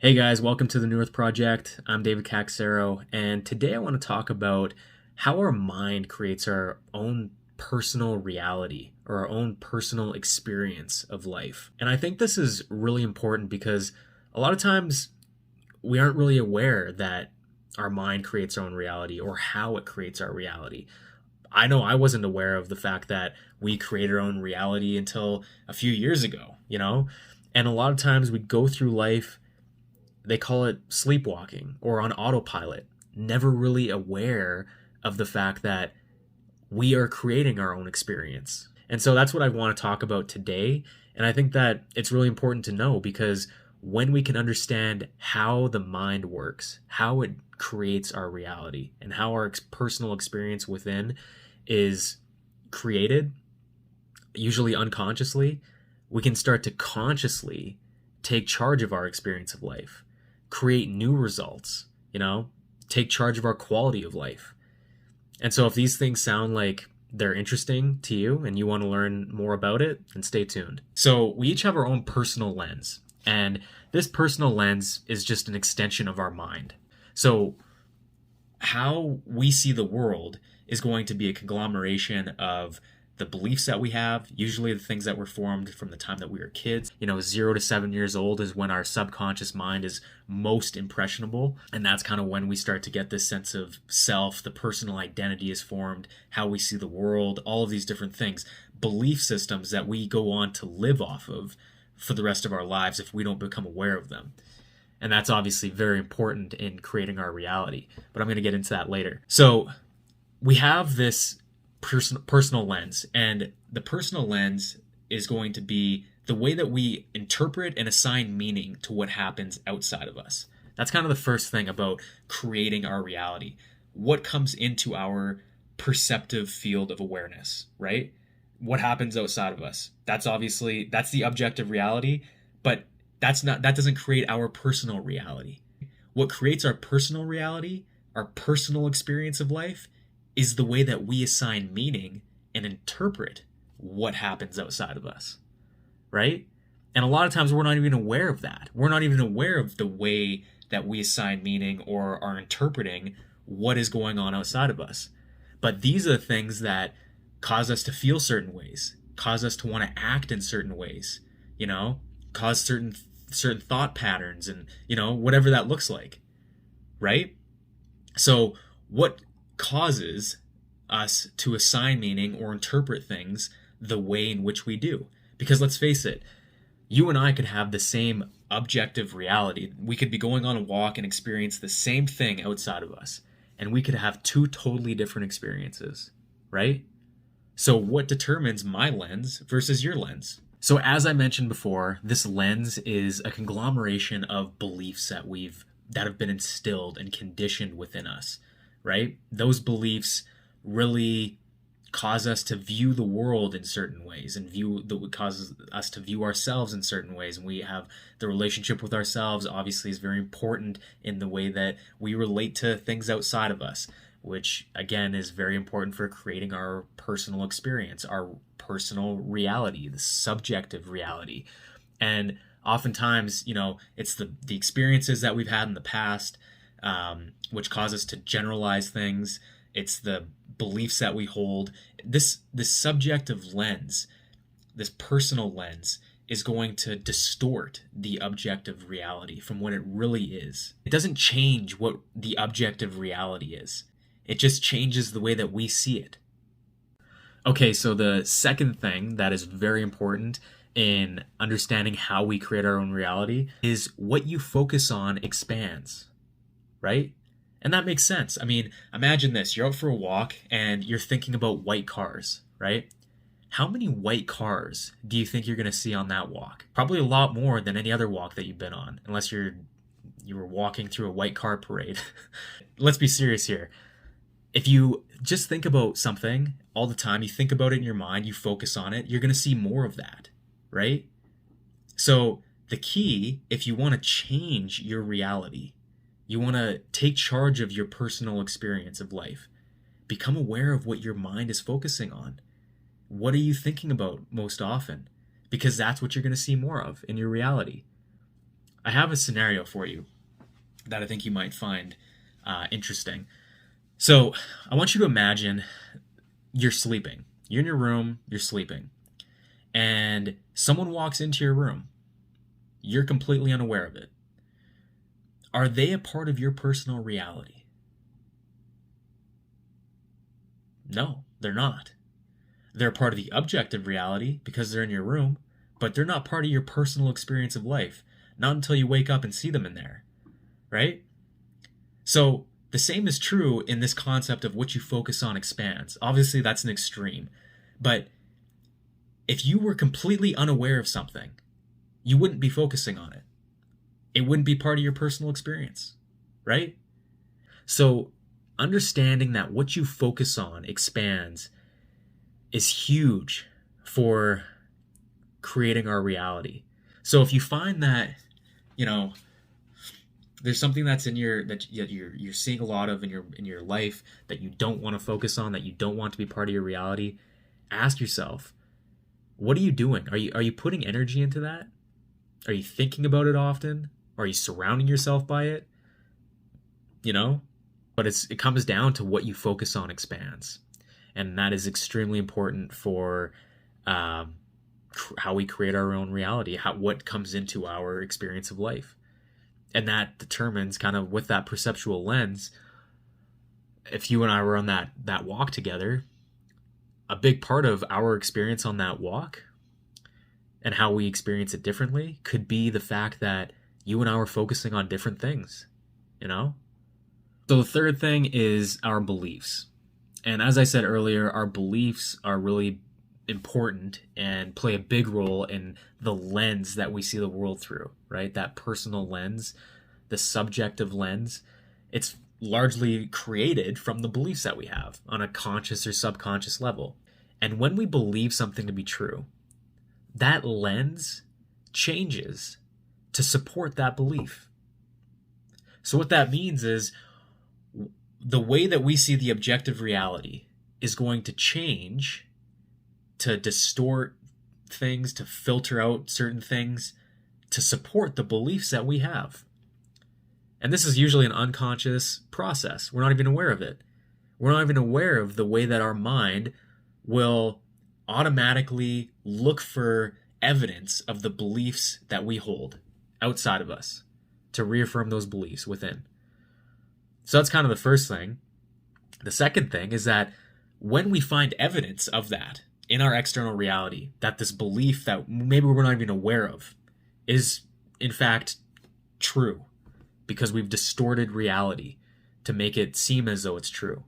Hey guys, welcome to the New Earth Project. I'm David Caxero, and today I want to talk about how our mind creates our own personal reality or our own personal experience of life. And I think this is really important because a lot of times we aren't really aware that our mind creates our own reality or how it creates our reality. I know I wasn't aware of the fact that we create our own reality until a few years ago. And a lot of times we go through life, they call it sleepwalking or on autopilot, never really aware of the fact that we are creating our own experience. And so that's what I want to talk about today. And I think that it's really important to know because when we can understand how the mind works, how it creates our reality, and how our personal experience within is created, usually unconsciously, we can start to consciously take charge of our experience of life, create new results, take charge of our quality of life. And so if these things sound like they're interesting to you and you want to learn more about it, then stay tuned. So we each have our own personal lens, and this personal lens is just an extension of our mind. So how we see the world is going to be a conglomeration of the beliefs that we have, usually the things that were formed from the time that we were kids. 0 to 7 years old is when our subconscious mind is most impressionable. And that's kind of when we start to get this sense of self, the personal identity is formed, how we see the world, all of these different things, belief systems that we go on to live off of for the rest of our lives if we don't become aware of them. And that's obviously very important in creating our reality. But I'm going to get into that later. So we have this personal lens, and the personal lens is going to be the way that we interpret and assign meaning to what happens outside of us. That's kind of the first thing about creating our reality. What comes into our perceptive field of awareness, right? What happens outside of us? That's the objective reality, but that doesn't create our personal reality. What creates our personal reality, our personal experience of life, is the way that we assign meaning and interpret what happens outside of us, right? And a lot of times we're not even aware of that. We're not even aware of the way that we assign meaning or are interpreting what is going on outside of us. But these are the things that cause us to feel certain ways, cause us to want to act in certain ways, cause certain thought patterns and, whatever that looks like, right? So what causes us to assign meaning or interpret things the way in which we do? Because let's face it, you and I could have the same objective reality. We could be going on a walk and experience the same thing outside of us, and we could have two totally different experiences, right? So what determines my lens versus your lens? So as I mentioned before, this lens is a conglomeration of beliefs that have been instilled and conditioned within us, right? Those beliefs really cause us to view the world in certain ways and causes us to view ourselves in certain ways. And we have the relationship with ourselves, obviously, is very important in the way that we relate to things outside of us, which again is very important for creating our personal experience, our personal reality, the subjective reality. And oftentimes, it's the experiences that we've had in the past, which cause us to generalize things. It's the beliefs that we hold. This subjective lens, this personal lens, is going to distort the objective reality from what it really is. It doesn't change what the objective reality is. It just changes the way that we see it. Okay, so the second thing that is very important in understanding how we create our own reality is what you focus on expands, right? And that makes sense. I mean, imagine this. You're out for a walk and you're thinking about white cars, right? How many white cars do you think you're going to see on that walk? Probably a lot more than any other walk that you've been on, unless you were walking through a white car parade. Let's be serious here. If you just think about something all the time, you think about it in your mind, you focus on it, you're going to see more of that, right? So the key, if you want to change your reality, you want to take charge of your personal experience of life, become aware of what your mind is focusing on. What are you thinking about most often? Because that's what you're going to see more of in your reality. I have a scenario for you that I think you might find interesting. So I want you to imagine you're sleeping. You're in your room, you're sleeping, and someone walks into your room. You're completely unaware of it. Are they a part of your personal reality? No, they're not. They're part of the objective reality because they're in your room, but they're not part of your personal experience of life. Not until you wake up and see them in there, right? So the same is true in this concept of what you focus on expands. Obviously, that's an extreme. But if you were completely unaware of something, you wouldn't be focusing on it. It wouldn't be part of your personal experience, right? So understanding that what you focus on expands is huge for creating our reality. So if you find that, you know, there's something that's in your that you're seeing a lot of in your life that you don't want to focus on, that you don't want to be part of your reality, ask yourself, what are you doing? Are you putting energy into that? Are you thinking about it often? Are you surrounding yourself by it? You know? But it comes down to what you focus on expands. And that is extremely important for how we create our own reality, what comes into our experience of life. And that determines kind of with that perceptual lens, if you and I were on that walk together, a big part of our experience on that walk and how we experience it differently could be the fact that you and I were focusing on different things, you know? So the third thing is our beliefs. And as I said earlier, our beliefs are really important and play a big role in the lens that we see the world through, right? That personal lens, the subjective lens, it's largely created from the beliefs that we have on a conscious or subconscious level. And when we believe something to be true, that lens changes to support that belief. So what that means is the way that we see the objective reality is going to change to distort things, to filter out certain things, to support the beliefs that we have. And this is usually an unconscious process. We're not even aware of it. We're not even aware of the way that our mind will automatically look for evidence of the beliefs that we hold outside of us to reaffirm those beliefs within. So that's kind of the first thing. The second thing is that when we find evidence of that in our external reality, that this belief that maybe we're not even aware of is in fact true because we've distorted reality to make it seem as though it's true.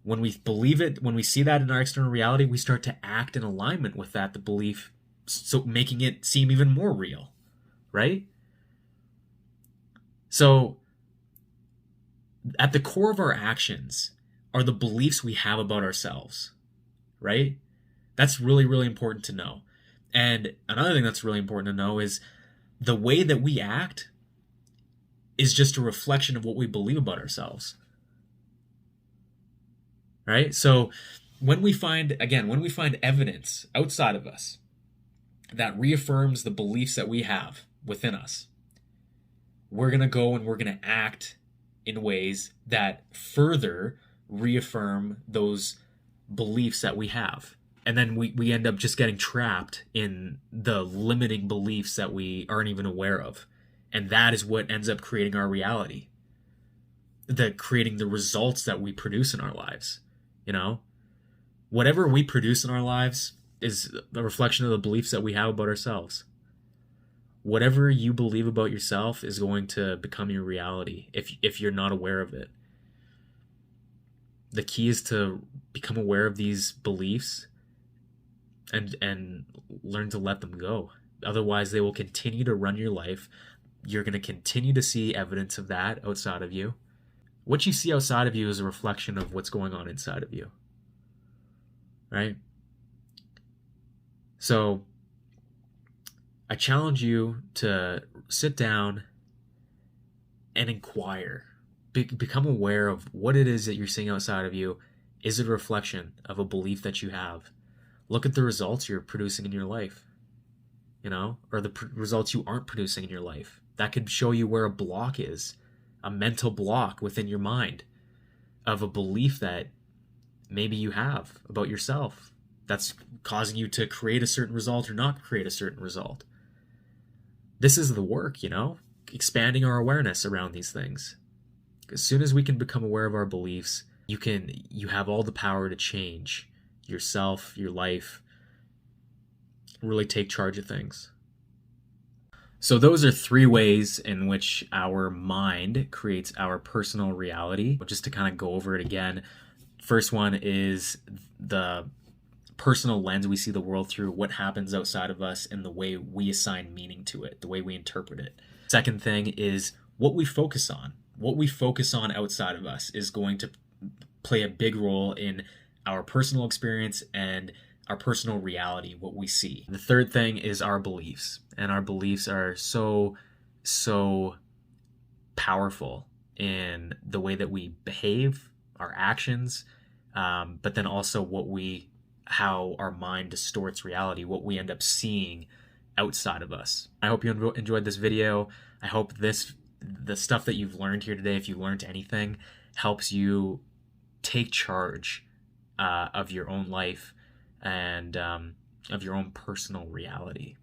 When we believe it, when we see that in our external reality, we start to act in alignment with that, the belief, so making it seem even more real, right? So at the core of our actions are the beliefs we have about ourselves, right? That's really, really important to know. And another thing that's really important to know is the way that we act is just a reflection of what we believe about ourselves, right? So when we find evidence outside of us that reaffirms the beliefs that we have within us, we're going to go and we're going to act in ways that further reaffirm those beliefs that we have. And then we end up just getting trapped in the limiting beliefs that we aren't even aware of. And that is what ends up creating our reality. Creating the results that we produce in our lives. You know? Whatever we produce in our lives is a reflection of the beliefs that we have about ourselves. Whatever you believe about yourself is going to become your reality if you're not aware of it. The key is to become aware of these beliefs and learn to let them go. Otherwise, they will continue to run your life. You're going to continue to see evidence of that outside of you. What you see outside of you is a reflection of what's going on inside of you. Right? So I challenge you to sit down and inquire. Become aware of what it is that you're seeing outside of you. Is it a reflection of a belief that you have? Look at the results you're producing in your life. or the results you aren't producing in your life. That could show you where a block is, a mental block within your mind of a belief that maybe you have about yourself that's causing you to create a certain result or not create a certain result. This is the work, expanding our awareness around these things. As soon as we can become aware of our beliefs, you have all the power to change yourself, your life, really take charge of things. So those are 3 ways in which our mind creates our personal reality. Just to kind of go over it again, first one is the personal lens we see the world through, what happens outside of us, and the way we assign meaning to it, the way we interpret it. Second thing is what we focus on. What we focus on outside of us is going to play a big role in our personal experience and our personal reality, what we see. The third thing is our beliefs. And our beliefs are so powerful in the way that we behave, our actions, but then also how our mind distorts reality, what we end up seeing outside of us. I hope you enjoyed this video. I hope the stuff that you've learned here today, if you learned anything, helps you take charge of your own life and of your own personal reality.